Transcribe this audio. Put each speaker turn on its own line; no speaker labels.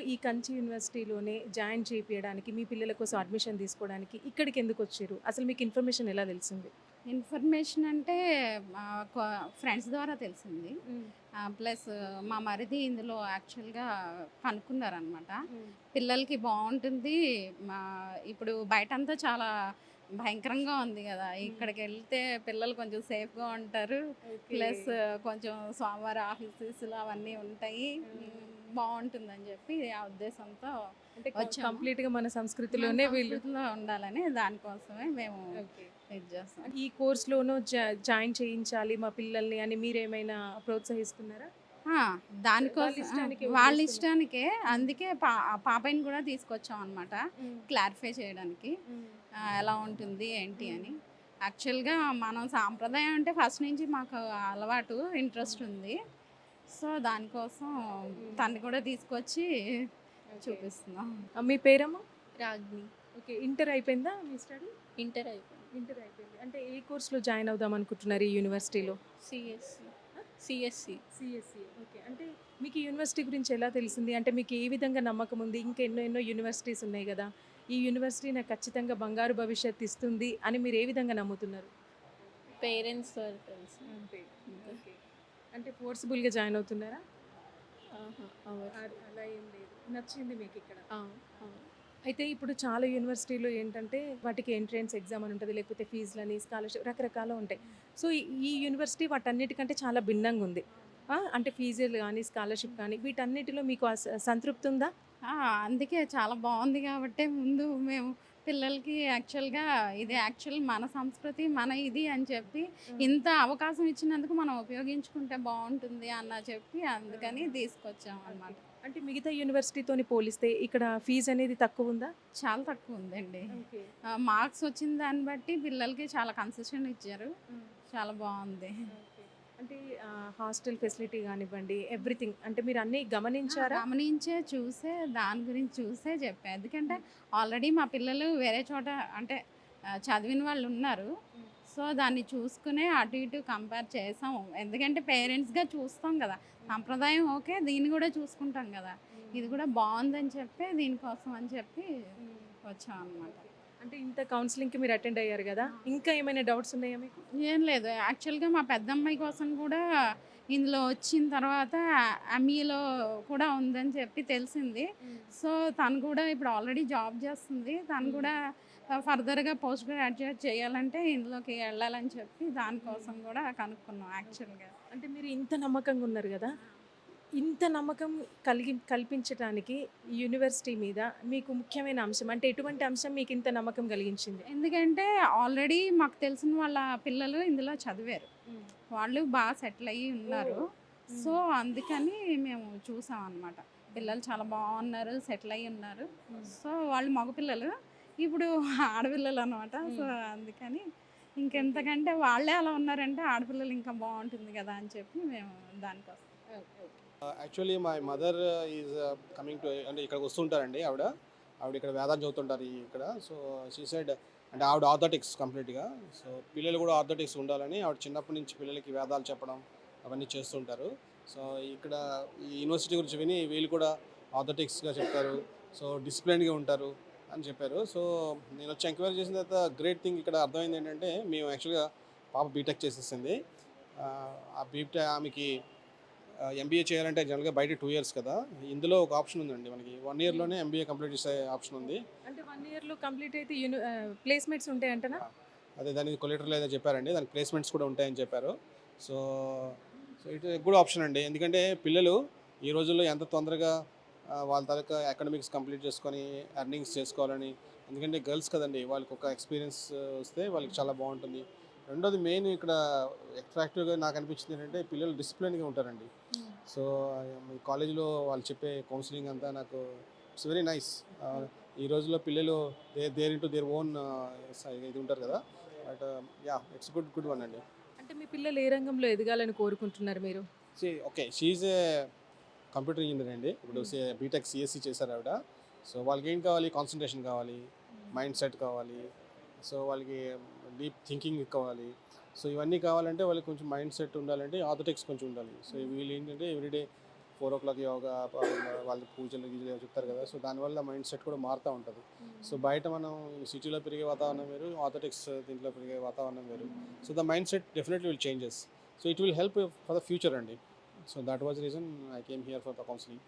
ఈ కంచి యూనివర్సిటీలోనే జాయిన్ చేపియడానికి మీ పిల్లల కోసం అడ్మిషన్ తీసుకోవడానికి ఇక్కడికి ఎందుకు వచ్చారు? అసలు మీకు ఇన్ఫర్మేషన్ ఎలా తెలిసింది?
ఇన్ఫర్మేషన్ అంటే మా ఫ్రెండ్స్ ద్వారా తెలిసింది.
హ్మ్.
ప్లస్ మా మరిది ఇందులో యాక్చువల్‌గా కనుక్కున్నారనమాట.
హ్మ్.
పిల్లలకి బావుంటుంది. మా ఇప్పుడు బయటంతా చాలా భయంకరంగా ఉంది గదా!
హ్మ్.
ఇక్కడికెళ్తే పిల్లలు కొంచెం సేఫ్‌గా ఉంటారు.
ఓకే.
ప్లస్ కొంచెం స్వామివారి ఆఫీసెస్‌లు అవన్నీ ఉంటాయి. బావుంటుందని జెప్పి ఆ ఉద్దేశంతో
అంటే
వచ్చాము.
కంప్లీట్‌గా మన
మన
సంస్కృతిలోనే వీళ్ళు
సంస్కృతిలో ఉండాలని దానికోసమే మేము
ఓకే.
ఇది చేస్తాం.
ఈ కోర్స్‌లోనూ జాయిన్ చేయించాలి మా పిల్లల్ని అని మీరేమైనా ప్రోత్సహిస్తున్నారా?
ఆ!
వాళ్ళ
దానికోసం
ఇష్టానికే
వాళ్ళ
వదిలేస్తున్నారు.
ఇష్టానికే.
హ్మ్.
అందుకే ఆ పాపని కూడా తీసుకొచ్చామనమాట.
హ్మ్.
క్లారిఫై చేయడానికి.
హ్మ్.
ఎలా ఉంటుంది, ఏంటి
హ్మ్.
అని. యాక్చువల్‌గా మనం సాంప్రదాయం అంటే ఫస్ట్ నుంచి మాకు అలవాటు, ఇంట్రెస్ట్
హ్మ్.
ఉంది. సో, దానికోసం
హ్మ్.
తన్ని కూడా తీసుకొచ్చి
ఓకే.
చూపిస్తున్నాం.
మీ పేరమ్మా?
రాగిణి.
ఓకే. ఇంటర్ అయిపోయిందా మీ స్టడీ?
ఇంటర్ అయిపోయింది.
ఇంటర్ అయిపోయింది. అంటే ఏ కోర్స్‌లో జాయిన్ అవుదాం అనుకుంటున్నారు ఈ యూనివర్సిటీలో?
సిఎస్సి.
ఆ?
సిఎస్సి.
సీఎస్‌సి. ఓకే. అంటే మీకు ఈ యూనివర్సిటీ గురించి ఎలా తెలిసింది? అంటే మీకు ఏ విధంగా నమ్మకం ఉంది? ఇంకా ఎన్నో ఎన్నో యూనివర్సిటీస్ ఉన్నాయి గదా! ఈ యూనివర్సిటీ నాకు ఖచ్చితంగా బంగారు భవిష్యత్తు ఇస్తుంది అని మీరు ఏ విధంగా నమ్ముతున్నారు?
పేరెంట్స్ ద్వారా తెలుసు.
అంతే.
అంతే.
ఓకే. అంటే ఫోర్స్‌బుల్‌గా జాయిన్ అవుతున్నారా?
ఆహా! అవర్
అలా ఏం లేదు. నచ్చింది మీకిక్కడ.
ఆ! అవును.
అయితే ఇప్పుడు చాలా యూనివర్సిటీలో ఏంటంటే వాటికి ఎంట్రన్స్ ఎగ్జామ్ అని ఉంటది. లేకపోతే ఫీజులని, స్కాలర్‌షిప్ రకరకాలు ఉంటాయి. సో, ఈ యూనివర్సిటీ వాటన్నిటికంటే చాలా భిన్నంగా ఉంది. అంటే ఫీజులు గానీ, స్కాలర్‌షిప్ కానీ వీటన్నిటిలో మీకు సంతృప్తి ఉందా?
ఆ! అందుకే చాలా బావుంది గాబట్టే ముందు మేము పిల్లలకి యాక్చువల్‌గా ఇది యాక్చువల్ మన సంస్కృతి, మన ఇది అని చెప్పి
హ్మ్.
ఇంత అవకాశం ఇచ్చినందుకు మనం ఉపయోగించుకుంటే బావుంటుంది అందుకని
ఆహా! ఓకే.
తీసుకొచ్చామనమాట.
అంటే మిగతా యూనివర్సిటీతోని పోలిస్తే ఇక్కడ ఫీజనేది తక్కువుందా?
చాలా తక్కువుందండి.
ఓకే.
మార్క్స్ వచ్చిన దాన్ని బట్టి పిల్లలకి చాలా కన్సెషన్ ఇచ్చారు.
హ్మ్.
చాలా బావుంది.
ఓకే. అంటే హాస్టల్ ఫెసిలిటీ గానివ్వండి, ఎవ్రీథింగ్ అంటే మీరన్నీ గమనించారా?
గమనించే చూసే దాని గురించి చూసే చెప్పా. ఎందుకంటే
హ్మ్.
ఆల్రెడీ మా పిల్లలు వేరే చోట అంటే చదివిన వాళ్ళున్నారు.
హ్మ్.
సో, దాన్ని చూసుకునే అటు ఇటు కంపేర్ చేసాం. ఎందుకంటే పేరెంట్స్‌గా చూస్తాం గదా!
హ్మ్.
సంప్రదాయం ఓకే. దీన్ని గూడా చూసుకుంటాం గదా!
హ్మ్.
ఇది కూడా బావుందని చెప్పి దీనికోసం అని చెప్పి
హ్మ్.
వచ్చామనమాట.
ఓకే. అంటే ఇంత కౌన్సెలింగ్‌కి మీరు అటెండ్ అయ్యారు గదా! ఇంకా ఏమైనా డౌట్స్ ఉన్నాయా మీకు?
ఏం లేదు. యాక్చువల్‌గా మా పెద్దమ్మాయి కోసం కూడా ఇందులో వచ్చిన తర్వాత ఎంఈలో కూడా ఉందని చెప్పి తెలిసింది.
హ్మ్.
సో, తను కూడా ఇప్పుడు ఆల్రెడీ జాబ్ చేస్తుంది. తను
హ్మ్.
కూడా ఫర్దర్‌గా పోస్ట్ గ్రాడ్యుయేట్ చేయాలంటే ఇందులోకి వెళ్ళాలని చెప్పి
హ్మ్.
దానికోసం కూడా కనుక్కున్నాం
ఓకే.
యాక్చువల్‌గా.
అంటే మీరు ఇంత నమ్మకంగా ఉన్నారు గదా! ఇంత నమ్మకం కల్పించటానికి ఈ యూనివర్సిటీ మీద మీకు ముఖ్యమైన అంశం అంటే ఎటువంటి అంశం మీకింత నమ్మకం కలిగించింది?
ఎందుకంటే ఆల్రెడీ మాకు తెలిసిన వాళ్ళ పిల్లలు ఇందులో చదివారు.
హ్మ్.
వాళ్ళు బాగా సెటిల్ అయ్యి ఉన్నారు.
ఓహ్!
సో,
హ్మ్.
అందుకని మేము చూసామనమాట. పిల్లలు చాలా బాగున్నారు. సెటిల్ అయ్యి ఉన్నారు.
హ్మ్.
సో, వాళ్ళు మగపిల్లలు. ఇప్పుడు ఆడపిల్లలనమాట. సో,
హ్మ్.
అందుకని
ఓకే.
ఇంకెంతకంటే వాళ్ళే అలా ఉన్నారంటే ఆడపిల్లలు ఇంకా బావుంటుంది గదా! అని చెప్పి మేము దానికోసం.
Okay. Okay.
Actually my mother is coming to అంటే ఇక్కడికి వస్తుంటారండి ఆవిడ. ఆవిడ ఇక్కడ వేదాంతం చదువుతుంటారు ఇక్కడ. సో, షీ సెడ్ అంటే ఆవిడ ఆర్థోటిక్స్ కంప్లీట్‌గా. సో, పిల్లలు కూడా ఆర్థోటిక్స్ ఉండాలని ఆవిడ చిన్నప్పటి నుంచి పిల్లలకి వేదాలు చెప్పడం అవన్నీ చేస్తుంటారు. సో, ఇక్కడ ఈ యూనివర్సిటీ గురించి విని వీళ్ళు కూడా ఆర్థోటిక్స్‌గా చెప్తారు. సో, డిసిప్లిన్డ్‌గా ఉంటారు అని చెప్పారు. సో, నేనొచ్చి ఎంక్వైరీ చేసిన తర్వాత గ్రేట్ థింగ్ ఇక్కడ అర్థమైంది ఏంటంటే మేము యాక్చువల్‌గా పాప బీటెక్ చేసేసింది. ఆ ఆమెకి ఎంబీఏ చేయాలంటే జనరల్‌గా బయట 2 ఇయర్స్ కదా! ఇందులో ఒక ఆప్షన్ ఉందండి మనకి. 1
హ్మ్.
ఇయర్‌లోనే ఎంబీఏ కంప్లీట్ చేసే ఆప్షన్ ఉంది.
ఓకే. అంటే 1 ఇయర్‌లో కంప్లీట్ అయితే ప్లేస్‌మెంట్స్ ఉంటాయంటనా?
ఆ! అదే దానికి కొలేటరల్ ఏదో చెప్పారండి. దానికి ప్లేస్‌మెంట్స్ కూడా ఉంటాయని చెప్పారు. సో, ఇట్ గుడ్ ఆప్షన్ అండి. ఎందుకంటే పిల్లలు ఈ రోజుల్లో ఎంత తొందరగా వాళ్ళ తాలూకా అకాడమిక్స్ కంప్లీట్ చేసుకొని ఎర్నింగ్స్ చేసుకోవాలని ఎందుకంటే గర్ల్స్ కదండీ! వాళ్ళకొక ఎక్స్‌పీరియన్స్ వస్తే వాళ్ళకి చాలా బావుంటుంది. రెండోది మెయిన్ ఇక్కడ అట్రాక్టివ్‌గా నాకు అనిపించింది ఏంటంటే పిల్లలు డిసిప్లిన్‌గా ఉంటారండి.
హ్మ్.
సో, మీ కాలేజీలో వాళ్ళు చెప్పే కౌన్సిలింగ్ అంతా నాకు ఇట్స్ వెరీ నైస్. ఆహ్,
ఓకే.
ఈ రోజుల్లో పిల్లలు దేర్ ఇంటూ దేర్ ఓన్ ఇది ఉంటారు కదా! But yeah! It's good one అండి.
అంటే మీ పిల్లలు ఏ రంగంలో ఎదగాలని కోరుకుంటున్నారు మీరు?
Okay. She is a computer engineer అండి. ఇప్పుడు
హ్మ్.
బీటెక్ సీఎస్‌సి చేశారు ఆవిడ. సో, వాళ్ళకేం కావాలి కాన్సంట్రేషన్ కావాలి,
హ్మ్.
మైండ్ సెట్ కావాలి. సో, వాళ్ళకి డీప్ థింకింగ్ కావాలి. సో, ఇవన్నీ కావాలంటే వాళ్ళకి కొంచెం మైండ్ సెట్ ఉండాలంటే ఆర్థోటిక్స్ కొంచెం ఉండాలి. సో,
హ్మ్.
వీళ్ళేంటంటే ఎవ్రీడే 4 o'clock యోగా వాళ్ళ పూజలు గీజలు ఏవో చెప్తారు కదా. సో దానివల్ల మైండ్ సెట్ కూడా మారుతూ ఉంటుంది. సో బయట మనం సిటీలో పెరిగే వాతావరణం వేరు, ఆర్థోటిక్స్ దీంట్లో పెరిగే వాతావరణం వేరు. So the mind set definitely will changes. So it will help for the future అండి. So that was reason I came here for the counselling.